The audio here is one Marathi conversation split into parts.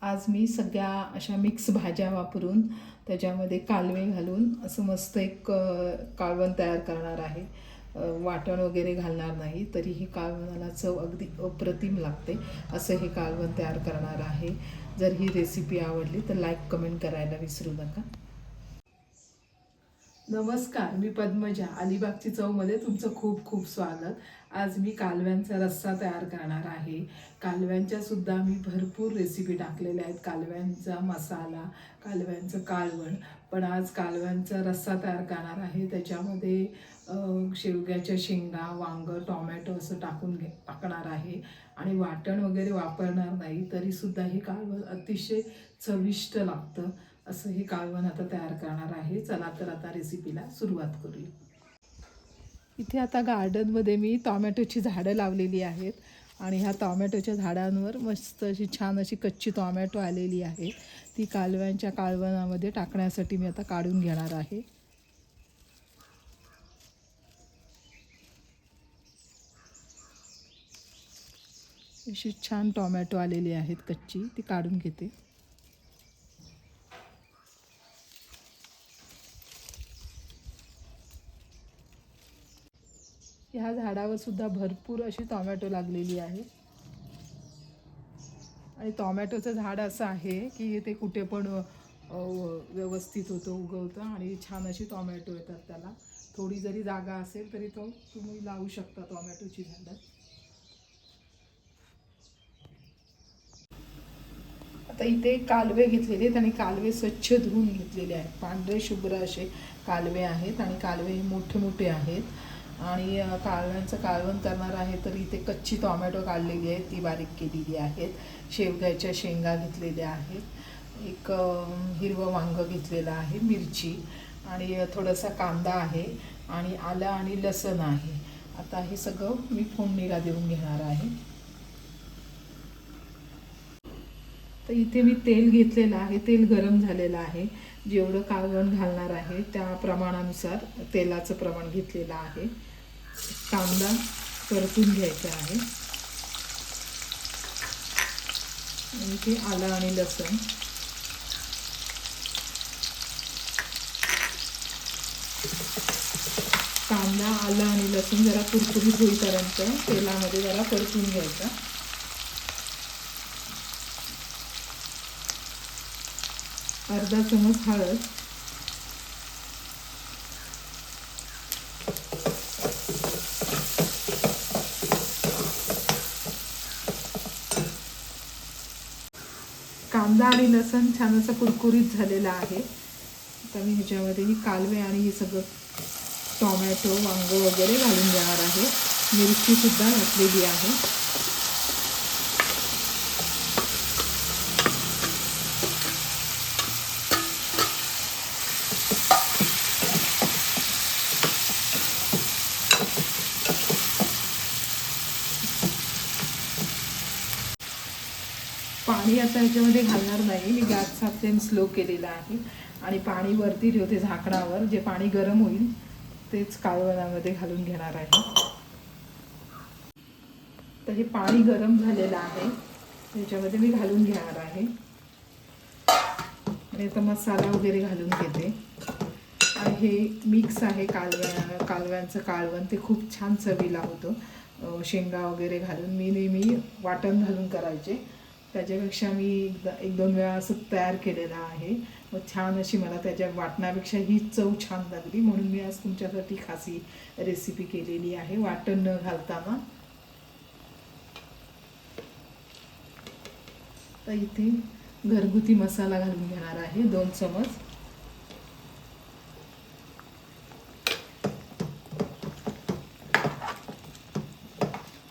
आज मी सगळ्या अशा मिक्स भाज्या वापरून त्याच्यामध्ये कालवे घालून असं मस्त एक कालवण तयार करणार आहे. वाटण वगैरे घालणार नाही, तरीही कालवणाला चव अगदी अप्रतिम लागते. असं हे कालवण तयार करणार आहे. जर ही रेसिपी आवडली तर लाईक कमेंट करायला विसरू नका. नमस्कार, मी पद्मजा. अलिबागची चवमध्ये तुमचं खूप खूप स्वागत. आज मी कालव्यांचा रस्सा तयार करणार आहे. कालव्यांच्या सुद्धा मी भरपूर रेसिपी टाकलेल्या आहेत. कालव्यांचा मसाला, कालव्यांचं कालवण, पण आज कालव्यांचा रस्सा तयार करणार आहे. त्याच्यामध्ये शेवग्याच्या शेंगा, वांगं, टोमॅटो असं टाकणार आहे आणि वाटण वगैरे वापरणार नाही, तरीसुद्धा हे कालवण अतिशय चविष्ट लागतं. असं हे कालवण आता तयार करणार आहे. चला तर आता रेसिपीला सुरुवात करूया. इथे आता गार्डनमध्ये मी टॉमॅटोची झाडं लावलेली आहेत आणि ह्या टॉमॅटोच्या झाडांवर मस्त अशी छान अशी कच्ची टॉमॅटो आलेली आहे. ती कालव्यांच्या कालवणामध्ये टाकण्यासाठी मी आता काढून घेणार आहे. अशी छान टॉमॅटो आलेली आहेत कच्ची, ती काढून घेते. ह्या झाडावर सुद्धा भरपूर अशी टॉमॅटो लागलेली आहे आणि टॉमॅटोचं झाड असं आहे की ते कुठे पण व्यवस्थित होतं, उगवतं आणि छान अशी टॉमॅटो येतात त्याला. थोडी जरी जागा असेल तरी तो तुम्ही लावू शकता टॉमॅटोची झाडं. आता इथे कालवे घेतलेले आहेत आणि कालवे स्वच्छ धुवून घेतलेले आहेत. पांढरे शुभ्र असे कालवे आहेत आणि कालवे मोठे मोठे आहेत आणि कालव्यांचं कालवण करणार आहे. तर इथे कच्ची टॉमॅटो काढलेली आहे, ती बारीक केलेली आहेत. शेवग्याच्या शेंगा घेतलेल्या आहेत. एक हिरवं वांगं घेतलेलं आहे, मिरची आणि थोडासा कांदा आहे आणि आलं आणि लसूण आहे. आता हे सगळं मी फोडणीला देऊन घेणार आहे. तर इथे मी तेल घेतलेलं आहे. तेल गरम झालेलं आहे. जेवढं कालवण घालणार आहे त्या प्रमाणानुसार तेलाचं प्रमाण घेतलेलं आहे. कांदा परतून घ्यायचा आहे. इथे आलं आणि लसूण, कांदा, आलं आणि लसूण जरा कुरकुरीत होईपर्यंत तेलामध्ये जरा परतून घ्यायचा. अर्धा चमच हळद, कांदा आणि लसूण छान असं कुरकुरीत झालेला आहे. आता मी ह्याच्यामध्ये ही कालवे आणि हे सगळं टोमॅटो, वांगं वगैरे घालून देणार आहे. मिरचीसुद्धा घातलेली आहे. पाणी आता ह्याच्यामध्ये घालणार नाही. मी गॅसचा फ्लेम स्लो केलेला आहे आणि पाणी वरती ठेवते झाकणावर. जे पाणी गरम होईल तेच कालवणामध्ये घालून घेणार आहे. तर हे पाणी गरम झालेलं आहे, त्याच्यामध्ये मी घालून घेणार आहे आणि आता मसाला वगैरे घालून घेते. आणि हे मिक्स आहे कालव्यांचं कालवण, ते खूप छान चवीला होतं. शेंगा वगैरे घालून मी नेहमी वाटण घालून करायचे, त्याच्यापेक्षा मी एक दोन वेळा असं तयार केलेलं आहे. मग छान अशी मला त्याच्या वाटणापेक्षा ही चव छान लागली, म्हणून मी आज तुमच्यासाठी खास ही रेसिपी केलेली आहे वाटण न घालताना. तर इथे घरगुती मसाला घालून घेणार आहे 2 चमच.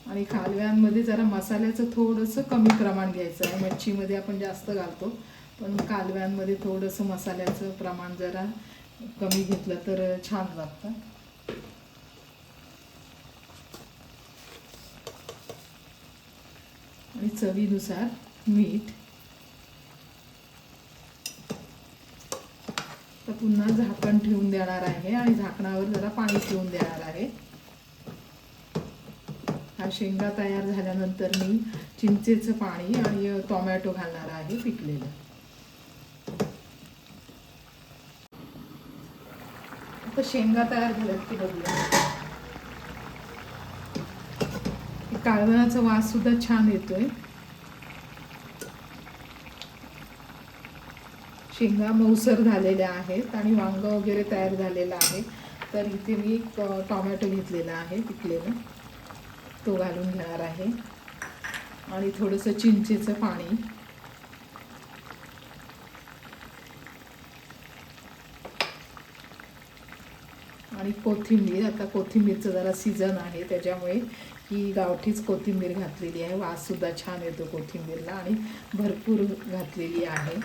आणि कालव्यांमध्ये जरा मसाल्याचं थोडंसं कमी प्रमाण घ्यायचं आहे. मच्छीमध्ये आपण जास्त घालतो, पण कालव्यांमध्ये थोडंसं मसाल्याचं प्रमाण जरा कमी घेतलं तर छान लागतं. आणि चवीनुसार मीठ. तर पुन्हा झाकण ठेवून देणार आहे आणि झाकणावर जरा पाणी ठेवून देणार आहे. हा शेंगा तयार झाल्यानंतर मी चिंचेचं पाणी आणि टोमॅटो घालणार आहे पिकलेलं. आता शेंगा तयार झाल्यात की बघूया. काळवणाचा वास सुद्धा छान येतोय. शेंगा मऊसर झालेल्या आहेत आणि वांग वगैरे तयार झालेलं आहे. तर इथे मी टोमॅटो घेतलेला आहे पिकलेला, तो घालून घेणार आहे आणि थोडंसं चिंचेचं पाणी. आणि कोथिंबीर. आता कोथिंबीरचं जरा सीझन आहे त्याच्यामुळे ही गावठीच कोथिंबीर घातलेली आहे. वाससुद्धा छान येतो कोथिंबीरला आणि भरपूर घातलेली आहे.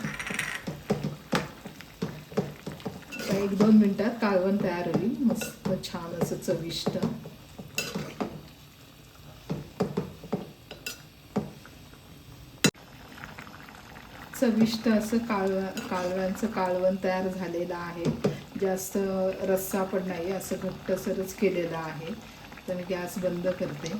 1-2 मिनटात कालवण तयार होईल, मस्त छान असं चविष्ट. चविष्ट असं कालव्यांचं कालवण तयार झालेलं आहे. जास्त रस्सा पण नाही, असं घट्टसरच केलेलं आहे. तर मी गॅस बंद करते.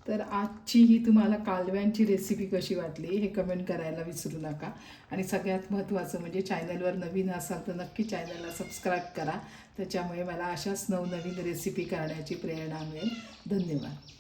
तर आजची ही तुम्हाला कालव्यांची रेसिपी कशी वाटली हे कमेंट करायला विसरू नका. आणि सगळ्यात महत्त्वाचं म्हणजे चॅनलवर नवीन असाल तर नक्की चॅनलला सबस्क्राईब करा. त्याच्यामुळे मला अशाच नवनवीन रेसिपी करण्याची प्रेरणा मिळेल. धन्यवाद.